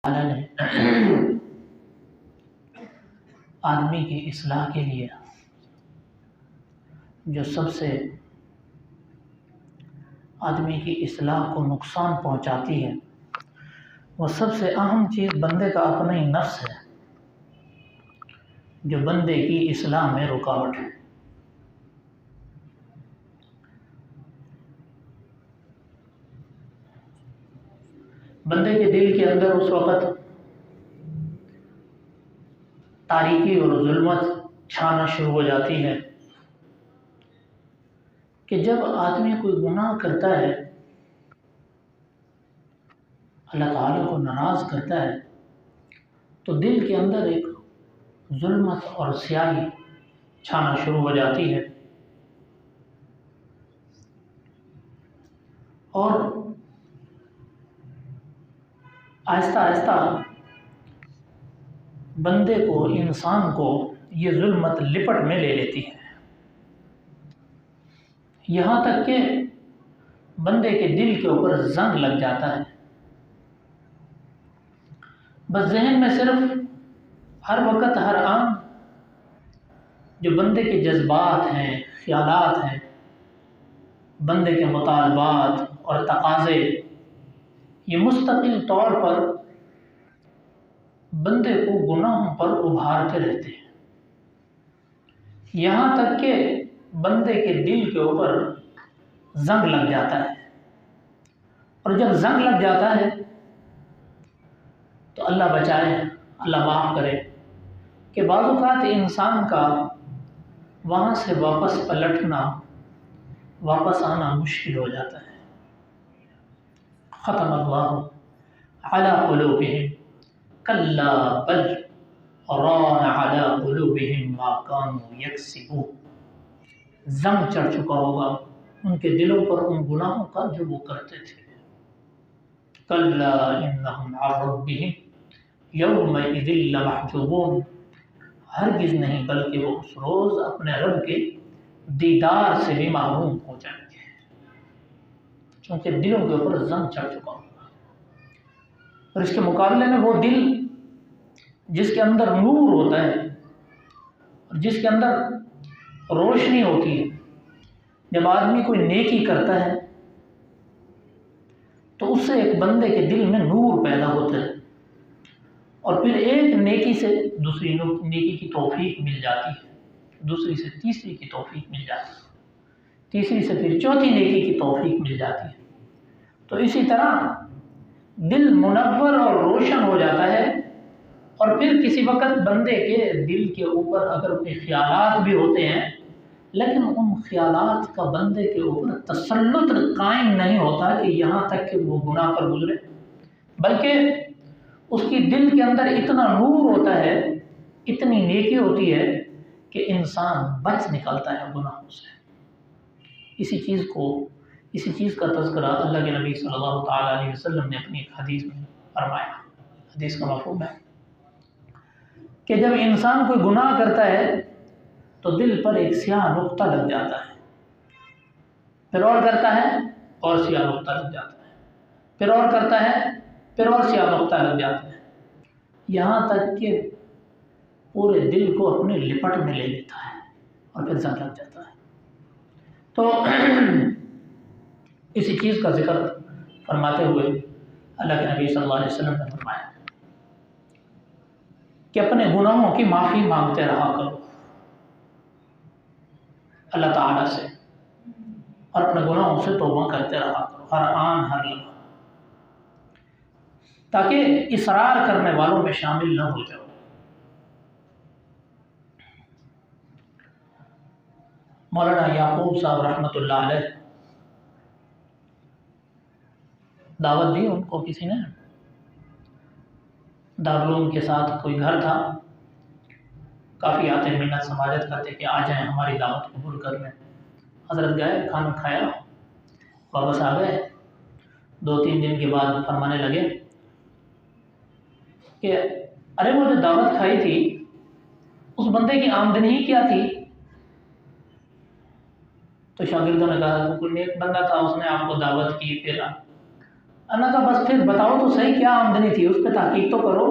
تعالیٰ نے آدمی کی اصلاح کے لیے جو سب سے آدمی کی اصلاح کو نقصان پہنچاتی ہے وہ سب سے اہم چیز بندے کا اپنا ہی نفس ہے، جو بندے کی اصلاح میں رکاوٹ ہے۔ بندے کے دل کے اندر اس وقت تاریکی اور ظلمت چھانا شروع ہو جاتی ہے کہ جب آدمی کوئی گناہ کرتا ہے، اللہ تعالیٰ کو ناراض کرتا ہے، تو دل کے اندر ایک ظلمت اور سیاہی چھانا شروع ہو جاتی ہے، اور آہستہ آہستہ بندے کو، انسان کو یہ ظلمت لپٹ میں لے لیتی ہے، یہاں تک کہ بندے کے دل کے اوپر زنگ لگ جاتا ہے۔ بس ذہن میں صرف ہر وقت ہر آن جو بندے کے جذبات ہیں، خیالات ہیں، بندے کے مطالبات اور تقاضے، یہ مستقل طور پر بندے کو گناہوں پر ابھارتے رہتے ہیں، یہاں تک کہ بندے کے دل کے اوپر زنگ لگ جاتا ہے۔ اور جب زنگ لگ جاتا ہے تو اللہ بچائے، اللہ معاف کرے کہ بعض اوقات انسان کا وہاں سے واپس پلٹنا، واپس آنا مشکل ہو جاتا ہے۔ ختم اللہ علی قلوبہم کلا بل ران علی قلوبہم ما کانوا یکسبون، زنگ چڑھ چکا ہوگا ان کے دلوں پر ان گناہوں کا جو وہ کرتے تھے۔ کلا انہم عن ربہم یومئذ لمحجوبون، ہرگز نہیں بلکہ وہ اس روز اپنے رب کے دیدار سے بھی محروم ہو جائیں گے، چونکہ دلوں کے اوپر زنگ چڑھ چکا ہوگا۔ اور اس کے مقابلے میں وہ دل جس کے اندر نور ہوتا ہے اور جس کے اندر روشنی ہوتی ہے، جب آدمی کوئی نیکی کرتا ہے تو اس سے ایک بندے کے دل میں نور پیدا ہوتا ہے، اور پھر ایک نیکی سے دوسری نیکی کی توفیق مل جاتی ہے، دوسری سے تیسری کی توفیق مل جاتی ہے، تیسری سے پھر چوتھی نیکی کی توفیق مل جاتی ہے۔ تو اسی طرح دل منور اور روشن ہو جاتا ہے، اور پھر کسی وقت بندے کے دل کے اوپر اگر کوئی خیالات بھی ہوتے ہیں، لیکن ان خیالات کا بندے کے اوپر تسلط قائم نہیں ہوتا کہ یہاں تک کہ وہ گناہ پر گزرے، بلکہ اس کی دل کے اندر اتنا نور ہوتا ہے، اتنی نیکی ہوتی ہے کہ انسان بچ نکلتا ہے گناہوں سے۔ اسی چیز کا تذکرہ اللہ کے نبی صلی اللہ تعالیٰ علیہ وسلم نے اپنی ایک حدیث میں فرمایا۔ حدیث کا مفہوم ہے کہ جب انسان کوئی گناہ کرتا ہے تو دل پر ایک سیاہ نقطہ لگ جاتا ہے، پھر اور کرتا ہے اور سیاہ نقطہ لگ جاتا ہے، پھر اور کرتا ہے پھر اور سیاہ نقطہ لگ جاتا ہے، یہاں تک کہ پورے دل کو اپنے لپٹ میں لے لیتا ہے اور پھر زنگ لگ جاتا ہے۔ تو اسی چیز کا ذکر فرماتے ہوئے اللہ کے نبی صلی اللہ علیہ وسلم نے فرمایا کہ اپنے گناہوں کی معافی مانگتے رہا کرو اللہ تعالیٰ سے، اور اپنے گناہوں سے توبہ کرتے رہا کرو ہر آن ہر لمحہ، تاکہ اصرار کرنے والوں میں شامل نہ ہو جاؤ۔ مولانا یعقوب صاحب رحمۃ اللہ علیہ، دعوت دی ان کو کسی نے، دارالعلوم کے ساتھ کوئی گھر تھا، کافی آتے منت سماجت کرتے کہ آ جائیں ہماری دعوت قبول کر لیں۔ حضرت گئے، کھانا کھایا، واپس آ گئے، 2-3 دن کے بعد فرمانے لگے کہ ارے وہ جو دعوت کھائی تھی اس بندے کی آمدنی ہی کیا تھی؟ تو شاگردوں نے کہا تو کوئی نیک بندہ تھا، اس نے آپ کو دعوت کی، پھر اللہ کا بس پھر بتاؤ تو صحیح کیا آمدنی تھی، اس پہ تحقیق تو کرو۔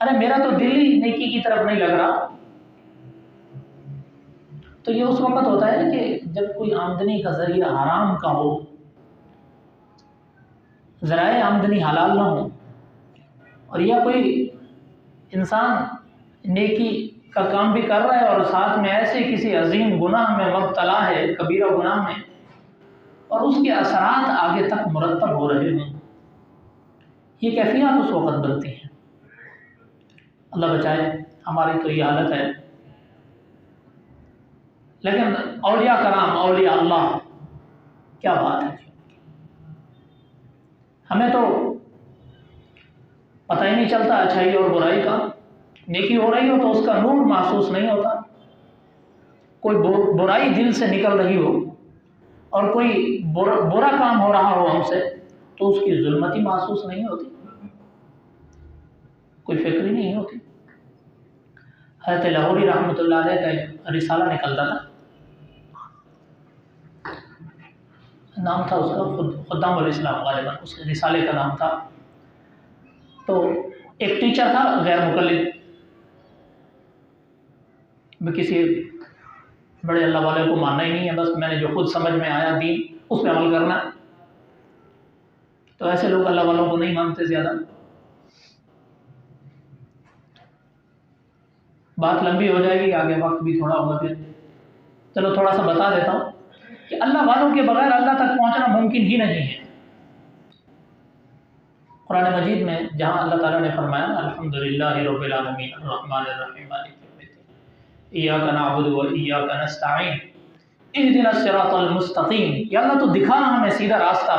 ارے میرا تو دل ہی نیکی کی طرف نہیں لگ رہا۔ تو یہ اس وقت ہوتا ہے کہ جب کوئی آمدنی کا ذریعہ حرام کا ہو، ذرائع آمدنی حلال نہ ہو، اور یا کوئی انسان نیکی کا کام بھی کر رہا ہے اور ساتھ میں ایسے کسی عظیم گناہ میں مبتلا ہے، کبیرہ گناہ میں، اور اس کے اثرات آگے تک مرتب ہو رہے ہوں، یہ کیفیات اس وقت بنتی ہیں۔ اللہ بچائے، ہماری تو یہ حالت ہے۔ لیکن اولیاء کرام، اولیاء اللہ، کیا بات ہے، ہمیں تو پتہ ہی نہیں چلتا اچھائی اور برائی کا۔ نیکی ہو رہی ہو تو اس کا نور محسوس نہیں ہوتا، کوئی برائی دل سے نکل رہی ہو اور کوئی برا کام ہو رہا ہو ہم سے تو اس کی ظلمت ہی محسوس نہیں ہوتی، کوئی فکر ہی نہیں ہوتی۔ حضرت لاہوری رحمۃ اللہ علیہ کا ایک رسالہ نکلتا تھا، نام تھا اس کا خدام الاسلام، غالباً اس کے رسالے کا نام تھا۔ تو ایک ٹیچر تھا غیر مقلد، میں کسی بڑے اللہ والے کو ماننا ہی نہیں ہے، بس میں نے جو خود سمجھ میں آیا دین اس پہ عمل کرنا۔ تو ایسے لوگ اللہ والوں کو نہیں مانتے زیادہ۔ بات لمبی ہو جائے گی، آگے وقت بھی تھوڑا ہوگا، پھر چلو تھوڑا سا بتا دیتا ہوں کہ اللہ والوں کے بغیر اللہ تک پہنچنا ممکن ہی نہیں ہے۔ قرآن مجید میں جہاں اللہ تعالیٰ نے فرمایا الحمدللہ رب العالمین الرحمن الرحیم مالک یوم الدین ایاک نعبد و ایاک نستعین اہدنا الصراط المستقیم، یا اللہ تو دکھانا ہمیں سیدھا راستہ۔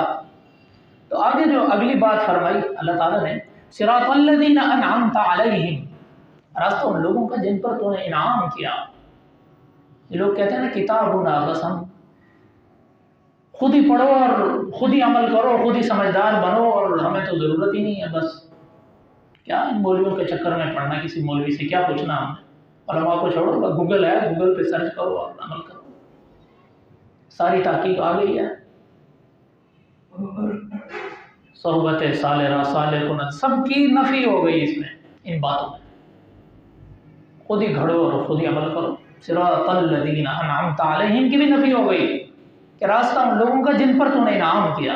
تو آگے جو اگلی بات فرمائی اللہ تعالیٰ نے، صراط الذین انعمت علیہم، راستہ ان لوگوں کا جن پر تو نے انعام کیا۔ یہ لوگ کہتے ہیں نا کتابنا، بس ہم خود ہی پڑھو اور خود ہی عمل کرو، خود ہی سمجھدار بنو، اور ہمیں تو ضرورت ہی نہیں ہے، بس کیا ان مولویوں کے چکر میں پڑھنا، کسی مولوی سے کیا پوچھنا ہم نے، علماء کو چھوڑو، گوگل ہے، گوگل پہ سرچ کرو اور عمل کرو، ساری تحقیق آ گئی ہے۔ صحبت صالحہ صالح کنت سب کی نفی ہو گئی اس میں، ان باتوں میں۔ خود ہی گھڑو اور خود ہی عمل کرو۔ صراط الذین انعمت علیہم کی بھی نفی ہو گئی کہ راستہ ان لوگوں کا جن پر تو نے انعام کیا۔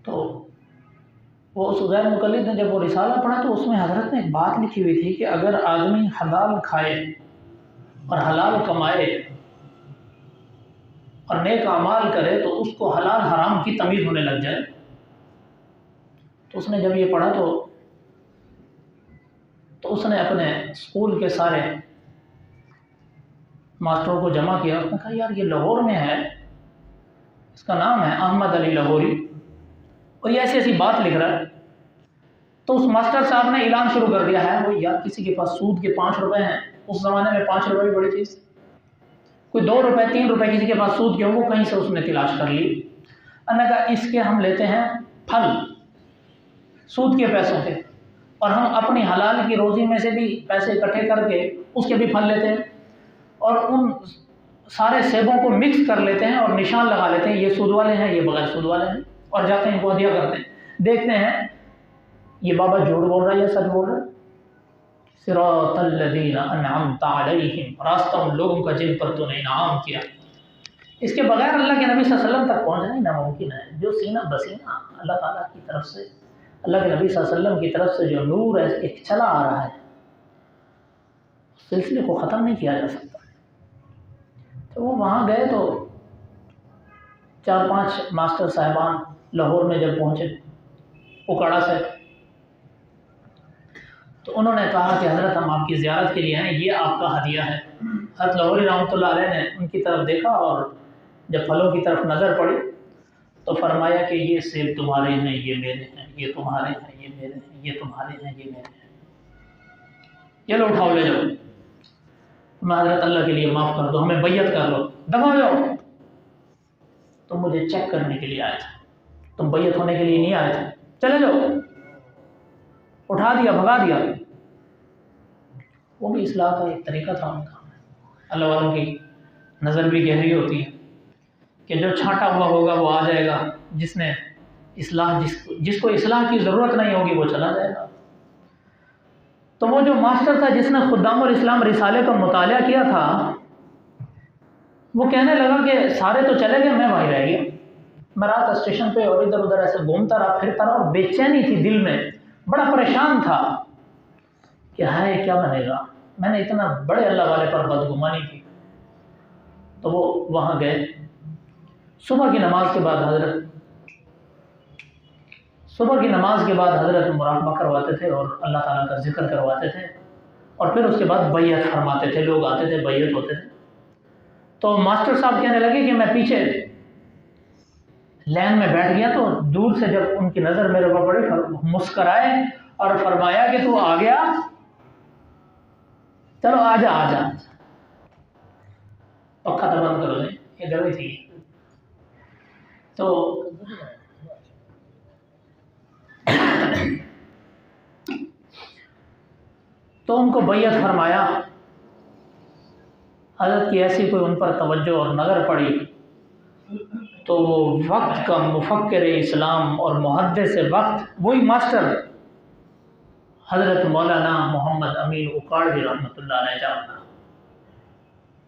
تو وہ اس غیر مقلد نے جب وہ رسالہ پڑھا تو اس میں حضرت نے ایک بات لکھی ہوئی تھی کہ اگر آدمی حلال کھائے اور حلال کمائے اور نیک اعمال کرے تو اس کو حلال حرام کی تمیز ہونے لگ جائے۔ تو اس نے جب یہ پڑھا تو اس نے اپنے اسکول کے سارے ماسٹروں کو جمع کیا، اس نے کہا یار یہ لاہور میں ہے، اس کا نام ہے احمد علی لاہوری، اور یہ ایسی ایسی بات لکھ رہا ہے۔ تو اس ماسٹر صاحب نے اعلان شروع کر دیا ہے، وہ یار کسی کے پاس سود کے 5 روپے ہیں، اس زمانے میں 5 روپے بھی بڑی چیز، کوئی 2 روپے 3 روپے کسی کے پاس سود کے ہوں، وہ کہیں سے اس نے تلاش کر لی۔ انہوں نے کہا اس کے ہم لیتے ہیں پھل سود کے پیسوں کے، اور ہم اپنی حلال کی روزی میں سے بھی پیسے اکٹھے کر کے اس کے بھی پھل لیتے ہیں، اور ان سارے سیبوں کو مکس کر لیتے ہیں اور نشان لگا لیتے ہیں، یہ سود والے ہیں، یہ بغیر سود والے ہیں، اور جاتے ہیں ان کو ہدیہ کرتے ہیں، دیکھتے ہیں یہ بابا جھوٹ بول رہا ہے یا سچ بول رہا ہے۔ صراط الذین انعمت علیہم، راستہ ان لوگوں کا جن پر تو نے انعام کیا۔ اس کے بغیر اللہ کے نبی صلی اللہ علیہ وسلم تک پہنچنا ہی ناممکن ہے۔ جو سینہ بسینہ اللہ تعالیٰ کی طرف سے، اللہ کے نبی صلی اللہ علیہ وسلم کی طرف سے جو نور ہے ایک چلا آ رہا ہے، اس سلسلے کو ختم نہیں کیا جا سکتا۔ تو وہ وہاں گئے تو 4-5 ماسٹر صاحبان لاہور میں جب پہنچے اکاڑا سے، تو انہوں نے کہا کہ حضرت ہم آپ کی زیارت کے لیے ہیں، یہ آپ کا ہدیہ ہے۔ حضرت لاہوری رحمۃ اللہ علیہ نے ان کی طرف دیکھا اور جب پھلوں کی طرف نظر پڑی تو فرمایا کہ یہ سیب تمہارے ہیں، یہ میرے ہیں، یہ تمہارے ہیں، یہ میرے ہیں، یہ تمہارے ہیں، یہ میرے ہیں، یہ لو اٹھاؤ لے جاؤ۔ میں حضرت اللہ کے لیے معاف کر دو، ہمیں بیعت کر لو، دبا جاؤ، تم مجھے چیک کرنے کے لیے آئے تھے، تم بیعت ہونے کے لیے نہیں آئے تھے، چلے جاؤ۔ اٹھا دیا، بھگا دیا۔ وہ بھی اصلاح کا ایک طریقہ تھا ان کا۔ اللہ والوں کی نظر بھی گہری ہوتی ہے کہ جو چھانٹا ہوا ہوگا وہ آ جائے گا، جس کو اصلاح کی ضرورت نہیں ہوگی وہ چلا جائے گا۔ تو وہ جو ماسٹر تھا جس نے خدام الاسلام رسالے کا مطالعہ کیا تھا، وہ کہنے لگا کہ سارے تو چلے گئے، میں وہیں رہ گیا۔ میں رات اسٹیشن پہ اور ادھر ادھر ایسے گھومتا رہا، پھرتا رہا، اور بے چینی تھی دل میں، بڑا پریشان تھا کہ ہائے کیا بنے گا، میں نے اتنا بڑے اللہ والے پر بدگمانی کی۔ تو وہ وہاں گئے، صبح کی نماز کے بعد حضرت مراقبہ کرواتے تھے اور اللہ تعالیٰ کا ذکر کرواتے تھے، اور پھر اس کے بعد بیعت فرماتے تھے، لوگ آتے تھے بیعت ہوتے تھے۔ تو ماسٹر صاحب کہنے لگے کہ میں پیچھے لین میں بیٹھ گیا، تو دور سے جب ان کی نظر میرے اوپر پڑی، مسکرائے اور فرمایا کہ تو آ گیا، چلو آجا آجا، پکا تو بند کرو، یہ گرمی تھی۔ تو ان کو بیعت فرمایا۔ حضرت کی ایسی کوئی ان پر توجہ اور نظر پڑی تو وہ وقت کا مفکر اسلام اور محدث وقت، وہی ماسٹر حضرت مولانا محمد امین اکاڑوی رحمۃ اللہ علیہ جانا،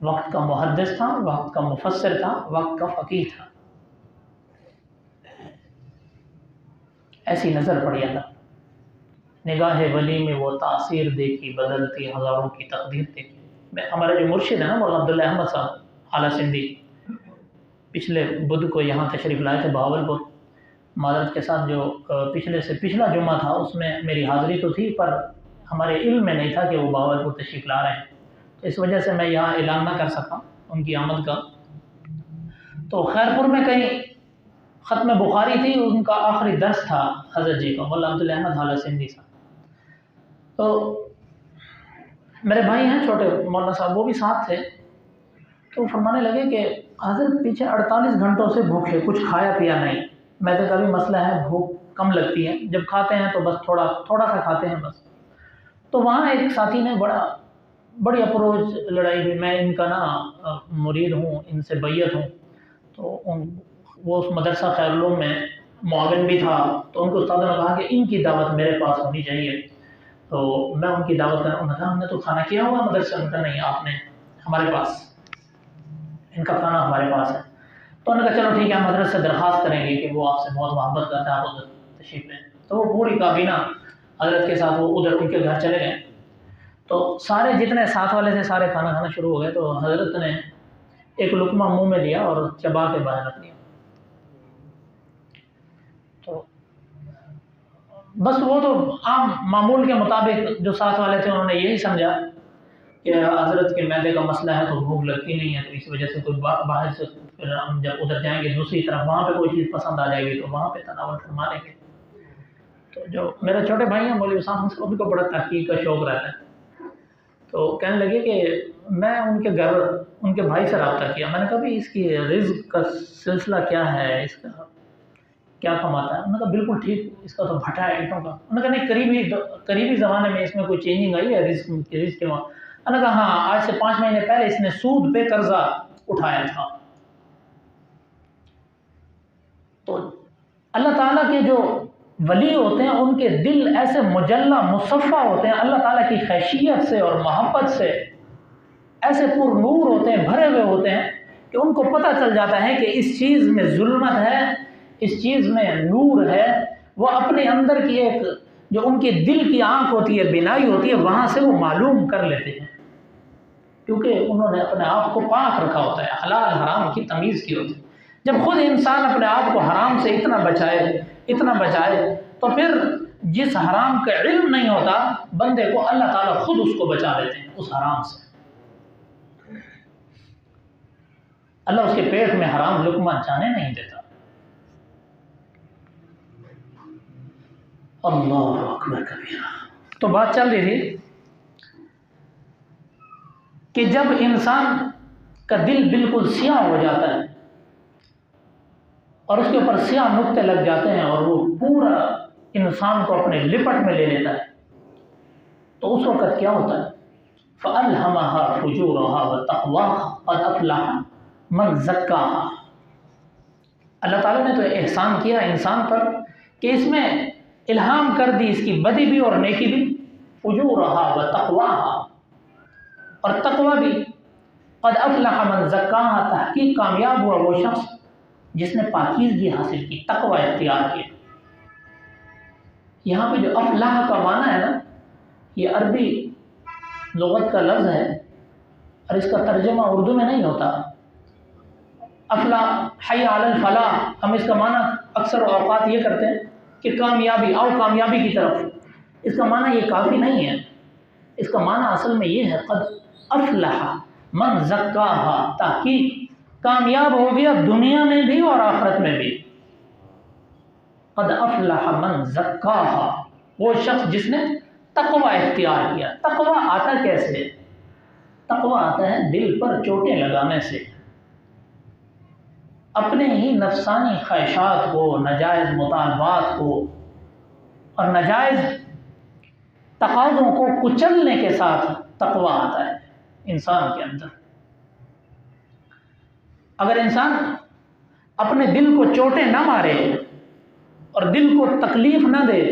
وقت کا محدث تھا، وقت کا مفسر تھا، وقت کا فقیہ تھا۔ ایسی نظر پڑی اللہ، نگاہ ولی میں وہ تاثیر دیکھی، بدلتی ہزاروں کی تقدیر دیکھی۔ ہمارے جو مرشد ہیں نا مولانا عبداللہ احمد صاحب اعلیٰ سندھی، پچھلے بدھ کو یہاں تشریف لائے تھے بہاولپور، معذرت کے ساتھ جو پچھلا جمعہ تھا اس میں میری حاضری تو تھی، پر ہمارے علم میں نہیں تھا کہ وہ بہاولپور تشریف لا رہے ہیں، تو اس وجہ سے میں یہاں اعلان نہ کر سکا ان کی آمد کا۔ تو خیرپور میں کہیں ختم بخاری تھی، ان کا آخری درس تھا حضرت جی کا، مولانا عبداللہ احمد اعلیٰ سندھی صاحب۔ تو میرے بھائی ہیں چھوٹے مولانا صاحب، وہ بھی ساتھ تھے، تو فرمانے لگے کہ حضرت پیچھے 48 گھنٹوں سے بھوکے، کچھ کھایا پیا نہیں، میدے کا بھی مسئلہ ہے، بھوک کم لگتی ہے، جب کھاتے ہیں تو بس تھوڑا سا کھاتے ہیں بس۔ تو وہاں ایک ساتھی نے بڑی اپروچ لڑائی ہوئی، میں ان کا نا مرید ہوں، ان سے بیعت ہوں، تو وہ اس مدرسہ خیر العلوم میں معاون بھی تھا، تو ان کو استاد نے کہا کہ ان کی دعوت میرے پاس ہونی چاہیے، تو میں ان کی دعوت کروں۔ انہوں نے کہا ہم نے تو کھانا کیا ہوا مدرسے میں، نہیں آپ نے ہمارے پاس، ان کا کھانا ہمارے پاس ہے۔ تو انہوں نے کہا چلو ٹھیک ہے، ہم حضرت سے درخواست کریں گے کہ وہ آپ سے بہت محبت کرتے ہیں، آپ ادھر تشریف لیں۔ تو وہ پوری کابینہ حضرت کے ساتھ وہ ادھر ان کے گھر چلے گئے، تو سارے جتنے ساتھ والے تھے سارے کھانا کھانا شروع ہو گئے، تو حضرت نے ایک لقمہ منہ میں لیا اور چبا کے باہر رکھ دیا۔ تو بس وہ تو عام معمول کے مطابق جو ساتھ والے تھے انہوں نے یہی سمجھا کہ حضرت کے معدے کا مسئلہ ہے تو بھوک لگتی نہیں ہے، تو اس وجہ سے کوئی باہر سے پھر ہم جب ادھر جائیں گے دوسری طرف وہاں پہ کوئی چیز پسند آ جائے گی تو وہاں پہ تناول فرما لیں گے۔ تو جو میرے چھوٹے بھائی ہیں مولوی صاحب، ان کو بڑا تحقیق کا شوق رہتا ہے، تو کہنے لگے کہ میں ان کے گھر ان کے بھائی سے رابطہ کیا، میں نے کہا بھی اس کی رزق کا سلسلہ کیا ہے، اس کا کیا کماتا ہے؟ انہوں نے کہا بالکل ٹھیک، اس کا تو بھٹا ہے اینٹوں کا۔ انہوں نے کہا نہیں، قریبی زمانے میں اس میں کوئی چینجنگ آئی ہے رزق کے وہاں؟ انہوں نے کہا ہاں، آج سے 5 مہینے پہلے اس نے سود پہ قرضہ اٹھایا تھا۔ تو اللہ تعالیٰ کے جو ولی ہوتے ہیں ان کے دل ایسے مجلہ مصفہ ہوتے ہیں، اللہ تعالیٰ کی خیشیت سے اور محبت سے ایسے پر نور ہوتے ہیں، بھرے ہوئے ہوتے ہیں کہ ان کو پتہ چل جاتا ہے کہ اس چیز میں ظلمت ہے، اس چیز میں نور ہے۔ وہ اپنے اندر کی ایک جو ان کے دل کی آنکھ ہوتی ہے، بینائی ہوتی ہے، وہاں سے وہ معلوم کر لیتے ہیں، کیونکہ انہوں نے اپنے آپ کو پاک رکھا ہوتا ہے، حلال حرام کی تمیز کی ہوتی ہے۔ جب خود انسان اپنے آپ کو حرام سے اتنا بچائے تو پھر جس حرام کا علم نہیں ہوتا بندے کو، اللہ تعالیٰ خود اس کو بچا لیتے ہیں اس حرام سے۔ اللہ اس کے پیٹ میں حرام لقمہ جانے نہیں دیتا۔ اللہ اکبر کبیرہ۔ تو بات چل رہی تھی کہ جب انسان کا دل بالکل سیاہ ہو جاتا ہے اور اس کے اوپر سیاہ نقطے لگ جاتے ہیں اور وہ پورا انسان کو اپنے لپٹ میں لے لیتا ہے، تو اس وقت کیا ہوتا ہے؟ فَأَلْهَمَهَا فُجُورَهَا وَتَقْوَاهَا قَدْ أَفْلَحَ مَنْ زَكَّاهَا۔ اللہ تعالیٰ نے تو احسان کیا انسان پر کہ اس میں الہام کر دی اس کی بدی بھی اور نیکی بھی، فجورہا و تقواہا، اور تقوی بھی۔ قد افلح من زکاہا، تحقیق کامیاب ہوا وہ شخص جس نے پاکیزگی حاصل کی، تقوی اختیار کیا۔ یہاں پہ جو افلاح کا معنی ہے نا، یہ عربی لغت کا لفظ ہے اور اس کا ترجمہ اردو میں نہیں ہوتا۔ افلاح، حی علی الفلاح، ہم اس کا معنی اکثر اوقات یہ کرتے ہیں کہ کامیابی، آؤ کامیابی کی طرف۔ اس کا معنی یہ کافی نہیں ہے، اس کا معنی اصل میں یہ ہے قد افلح من زکاہا، تحقیق کامیاب ہو گیا دنیا میں بھی اور آخرت میں بھی۔ قد افلح من زکاہا، وہ شخص جس نے تقوی اختیار کیا۔ تقوی آتا کیسے؟ تقوی آتا ہے دل پر چوٹیں لگانے سے، اپنے ہی نفسانی خواہشات کو، ناجائز مطالبات کو اور ناجائز تقاضوں کو کچلنے کے ساتھ تقوی آتا ہے انسان کے اندر۔ اگر انسان اپنے دل کو چوٹیں نہ مارے اور دل کو تکلیف نہ دے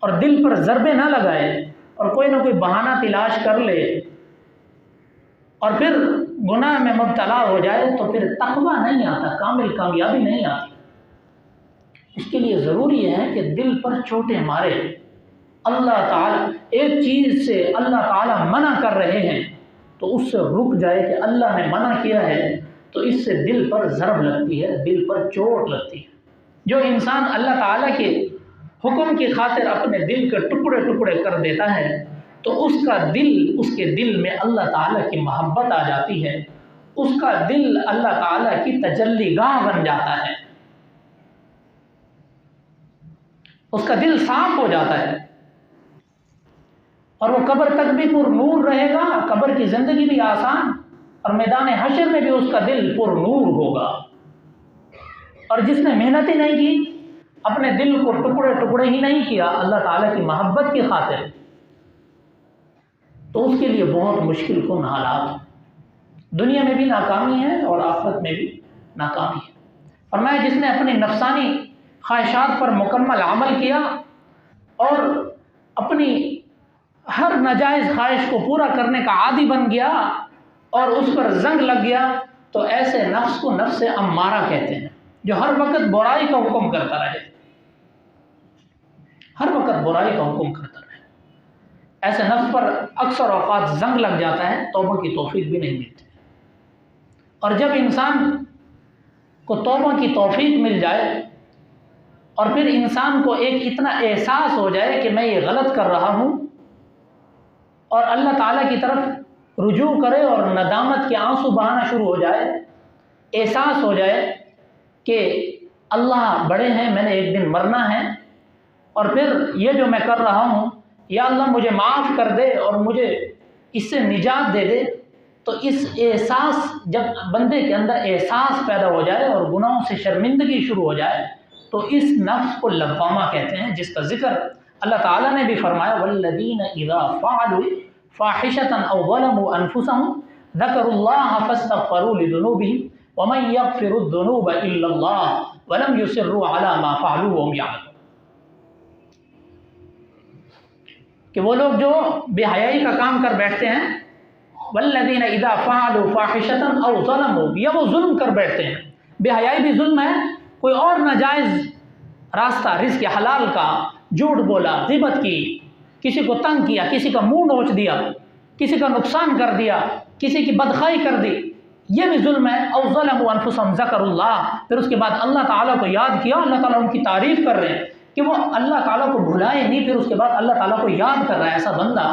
اور دل پر ضربے نہ لگائے اور کوئی نہ کوئی بہانہ تلاش کر لے اور پھر گناہ میں مبتلا ہو جائے تو پھر تقوی نہیں آتا، کامل کامیابی نہیں آتی۔ اس کے لیے ضروری ہے کہ دل پر چوٹیں مارے۔ اللہ تعالیٰ ایک چیز سے اللہ تعالیٰ منع کر رہے ہیں تو اس سے رک جائے کہ اللہ نے منع کیا ہے، تو اس سے دل پر ضرب لگتی ہے، دل پر چوٹ لگتی ہے۔ جو انسان اللہ تعالیٰ کے حکم کی خاطر اپنے دل کے ٹکڑے ٹکڑے کر دیتا ہے تو اس کا دل، اس کے دل میں اللہ تعالیٰ کی محبت آ جاتی ہے، اس کا دل اللہ تعالیٰ کی تجلی گاہ بن جاتا ہے، اس کا دل صاف ہو جاتا ہے اور وہ قبر تک بھی پر نور رہے گا، قبر کی زندگی بھی آسان اور میدان حشر میں بھی اس کا دل پر نور ہوگا۔ اور جس نے محنت ہی نہیں کی، اپنے دل کو ٹکڑے ٹکڑے ہی نہیں کیا اللہ تعالیٰ کی محبت کی خاطر، تو اس کے لیے بہت مشکل کن حالات، دنیا میں بھی ناکامی ہے اور آخرت میں بھی ناکامی ہے۔ فرمایا جس نے اپنی نفسانی خواہشات پر مکمل عمل کیا اور اپنی ہر ناجائز خواہش کو پورا کرنے کا عادی بن گیا اور اس پر زنگ لگ گیا، تو ایسے نفس کو نفس امارہ کہتے ہیں، جو ہر وقت برائی کا حکم کرتا رہے، ہر وقت برائی کا حکم کرتا رہے۔ ایسے نفس پر اکثر اوقات زنگ لگ جاتا ہے، توبہ کی توفیق بھی نہیں ملتی۔ اور جب انسان کو توبہ کی توفیق مل جائے اور پھر انسان کو ایک اتنا احساس ہو جائے کہ میں یہ غلط کر رہا ہوں اور اللہ تعالیٰ کی طرف رجوع کرے اور ندامت کے آنسو بہانا شروع ہو جائے، احساس ہو جائے کہ اللہ بڑے ہیں، میں نے ایک دن مرنا ہے اور پھر یہ جو میں کر رہا ہوں، یا اللہ مجھے معاف کر دے اور مجھے اس سے نجات دے دے، تو اس احساس، جب بندے کے اندر احساس پیدا ہو جائے اور گناہوں سے شرمندگی شروع ہو جائے، تو اس نفس کو لوامہ کہتے ہیں، جس کا ذکر اللہ تعالیٰ نے بھی فرمایا والذین اذا فعلوا فاحشة او ظلموا انفسهم ذکروا اللہ فاستغفروا لذنوبهم ومن یغفر الذنوب الا اللہ ولم یصروا علی ما فعلوا وهم یعلمون، کہ وہ لوگ جو بے حیائی کا کام کر بیٹھتے ہیں، والذین اذا فعلوا فاحشة او ظلموا، یا وہ ظلم کر بیٹھتے ہیں، بے حیائی بھی ظلم ہے، کوئی اور ناجائز راستہ رزق حلال کا، جھوٹ بولا، غیبت کی، کسی کو تنگ کیا، کسی کا منہ نوچ دیا، کسی کا نقصان کر دیا، کسی کی بدخواہی کر دی، یہ بھی ظلم ہے۔ او ظلموا انفسهم ذکروا اللہ، پھر اس کے بعد اللہ تعالیٰ کو یاد کیا، اللہ تعالیٰ ان کی تعریف کر رہے ہیں کہ وہ اللہ تعالیٰ کو بھلائے نہیں، پھر اس کے بعد اللہ تعالیٰ کو یاد کر رہا ہے ایسا بندہ،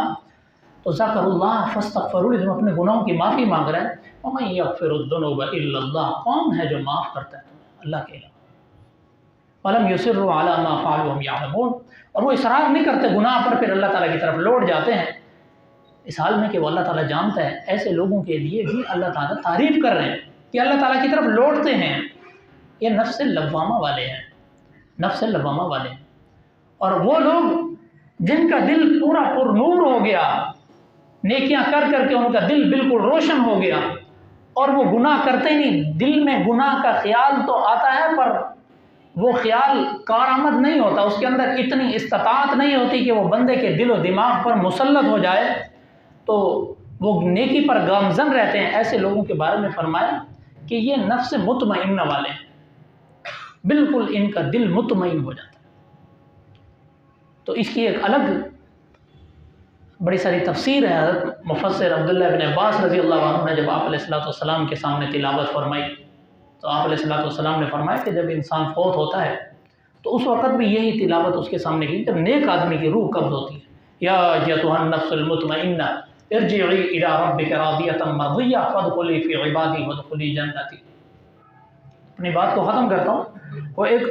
تو ذکر اللہ فاستغفروا لذنوبهم، اپنے گناہوں کی معافی مانگ رہا ہے۔ ومن یغفر الذنوب الا اللہ، کون ہے جو معاف کرتا ہے؟ اللہ کے علاوہ۔ وَلَمْ يُصِرُّوا عَلَى مَا فَعَلُوا وَهُمْ يَعْلَمُونَ، اور وہ اصرار نہیں کرتے گناہ پر، پھر اللہ تعالیٰ کی طرف لوٹ جاتے ہیں، اس حال میں کہ وہ اللہ تعالیٰ جانتا ہے۔ ایسے لوگوں کے لیے بھی اللہ تعالیٰ تعریف کر رہے ہیں کہ اللہ تعالیٰ کی طرف لوٹتے ہیں، یہ نفس لوامہ والے ہیں، نفس لوامہ والے ہیں۔ اور وہ لوگ جن کا دل پورا پر نور ہو گیا، نیکیاں کر کر کے ان کا دل بالکل روشن ہو گیا، اور وہ گناہ کرتے نہیں، دل میں گناہ کا خیال تو آتا ہے پر وہ خیال کارآمد نہیں ہوتا، اس کے اندر اتنی استطاعت نہیں ہوتی کہ وہ بندے کے دل و دماغ پر مسلط ہو جائے، تو وہ نیکی پر گامزن رہتے ہیں۔ ایسے لوگوں کے بارے میں فرمایا کہ یہ نفس مطمئنہ والے ہیں، بالکل ان کا دل مطمئن ہو جاتا ہے۔ تو اس کی ایک الگ بڑی ساری تفسیر ہے۔ حضرت مفسر عبداللہ بن عباس رضی اللہ عنہ نے جب آپ علیہ السلام کے سامنے تلاوت فرمائی تو آپ علیہ السلام نے فرمایا کہ جب انسان فوت ہوتا ہے تو اس وقت بھی یہی تلاوت اس کے سامنے کی، جب نیک آدمی کی روح قبض ہوتی ہے، یا ایتھا النفس المطمئنہ ارجعی الی ربک راضیۃ مرضیہ فادخلی فی عبادی وادخلی جنتی۔ اپنی بات کو ختم کرتا ہوں۔ وہ ایک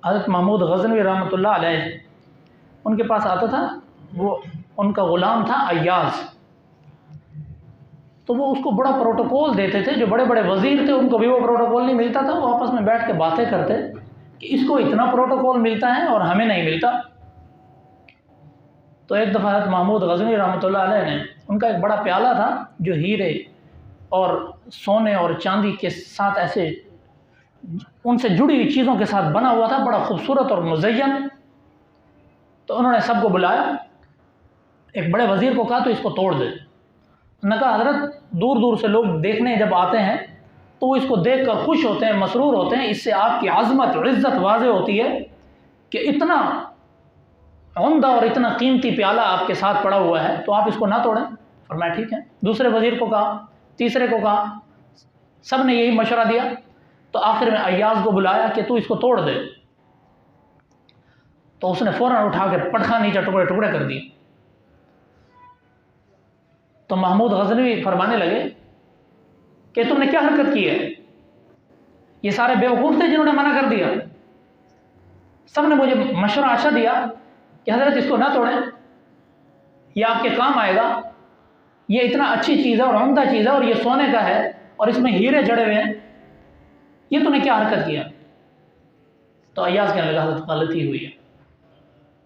حضرت محمود غزنوی رحمۃ اللہ علیہ، ان کے پاس آتا تھا، وہ ان کا غلام تھا ایاز، تو وہ اس کو بڑا پروٹوکول دیتے تھے، جو بڑے بڑے وزیر تھے ان کو بھی وہ پروٹوکول نہیں ملتا تھا، وہ آپس میں بیٹھ کے باتیں کرتے کہ اس کو اتنا پروٹوکول ملتا ہے اور ہمیں نہیں ملتا۔ تو ایک دفعہ حضرت محمود غزنوی رحمۃ اللہ علیہ نے، ان کا ایک بڑا پیالہ تھا جو ہیرے اور سونے اور چاندی کے ساتھ ایسے ان سے جڑی ہوئی چیزوں کے ساتھ بنا ہوا تھا، بڑا خوبصورت اور مزین۔ تو انہوں نے سب کو بلایا، ایک بڑے وزیر کو کہا تو اس کو توڑ دے۔ انہوں نے کہا حضرت دور دور سے لوگ دیکھنے جب آتے ہیں تو وہ اس کو دیکھ کر خوش ہوتے ہیں، مسرور ہوتے ہیں، اس سے آپ کی عظمت اور عزت واضح ہوتی ہے کہ اتنا عمدہ اور اتنا قیمتی پیالہ آپ کے ساتھ پڑا ہوا ہے تو آپ اس کو نہ توڑیں۔ فرمایا ٹھیک ہے۔ دوسرے وزیر کو کہا، تیسرے کو کہا، سب نے یہی مشورہ دیا۔ تو آخر میں ایاز کو بلایا کہ تو اس کو توڑ دے، تو اس نے فوراً اٹھا کے پٹخا نیچے ٹکڑے ٹکڑے کر دیے۔ تو محمود غزنوی فرمانے لگے کہ تم نے کیا حرکت کی ہے؟ یہ سارے بیوقوف تھے جنہوں نے منع کر دیا، سب نے مجھے مشورہ اچھا دیا کہ حضرت اس کو نہ توڑیں، یہ آپ کے کام آئے گا، یہ اتنا اچھی چیز ہے اور عمدہ چیز ہے اور یہ سونے کا ہے اور اس میں ہیرے جڑے ہوئے ہیں، یہ تو نے کیا حرکت کیا؟ تو ایاز کہنے لگا حضرت غلطی ہوئی ہے۔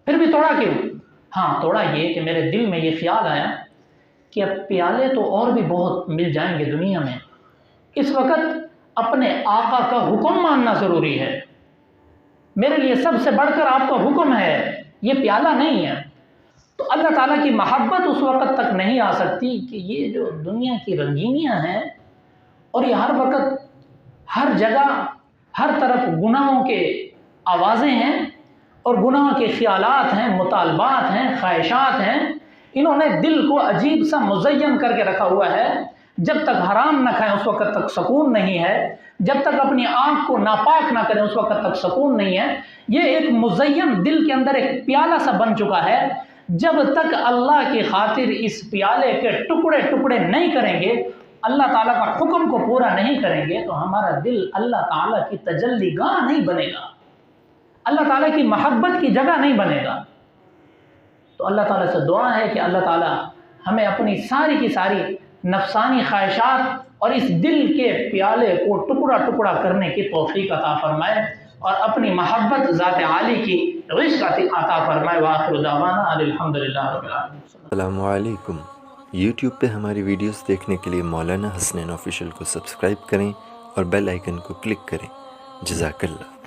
پھر بھی توڑا کیوں؟ ہاں توڑا یہ کہ میرے دل میں یہ خیال آیا کہ اب پیالے تو اور بھی بہت مل جائیں گے دنیا میں، اس وقت اپنے آقا کا حکم ماننا ضروری ہے، میرے لیے سب سے بڑھ کر آپ کا حکم ہے، یہ پیالہ نہیں ہے۔ تو اللہ تعالیٰ کی محبت اس وقت تک نہیں آ سکتی کہ یہ جو دنیا کی رنگینیاں ہیں اور یہ ہر وقت ہر جگہ ہر طرف گناہوں کے آوازیں ہیں اور گناہ کے خیالات ہیں، مطالبات ہیں، خواہشات ہیں، انہوں نے دل کو عجیب سا مزین کر کے رکھا ہوا ہے۔ جب تک حرام نہ کھائیں اس وقت تک سکون نہیں ہے، جب تک اپنی آنکھ کو ناپاک نہ کریں اس وقت تک سکون نہیں ہے۔ یہ ایک مزین دل کے اندر ایک پیالہ سا بن چکا ہے، جب تک اللہ کی خاطر اس پیالے کے ٹکڑے ٹکڑے نہیں کریں گے، اللہ تعالیٰ کا حکم کو پورا نہیں کریں گے، تو ہمارا دل اللہ تعالیٰ کی تجلی گاہ نہیں بنے گا، اللہ تعالیٰ کی محبت کی جگہ نہیں بنے گا۔ تو اللہ تعالیٰ سے دعا ہے کہ اللہ تعالیٰ ہمیں اپنی ساری کی ساری نفسانی خواہشات اور اس دل کے پیالے کو ٹکڑا ٹکڑا کرنے کی توفیق عطا فرمائے اور اپنی محبت ذات عالی کی عشق عطا فرمائے۔ وآخر دعوانا الحمدللہ رب العالمین۔ السلام علیکم۔ یوٹیوب پہ ہماری ویڈیوز دیکھنے کے لیے مولانا حسنین آفیشیل کو سبسکرائب کریں اور بیل آئیکن کو کلک کریں۔ جزاک اللہ۔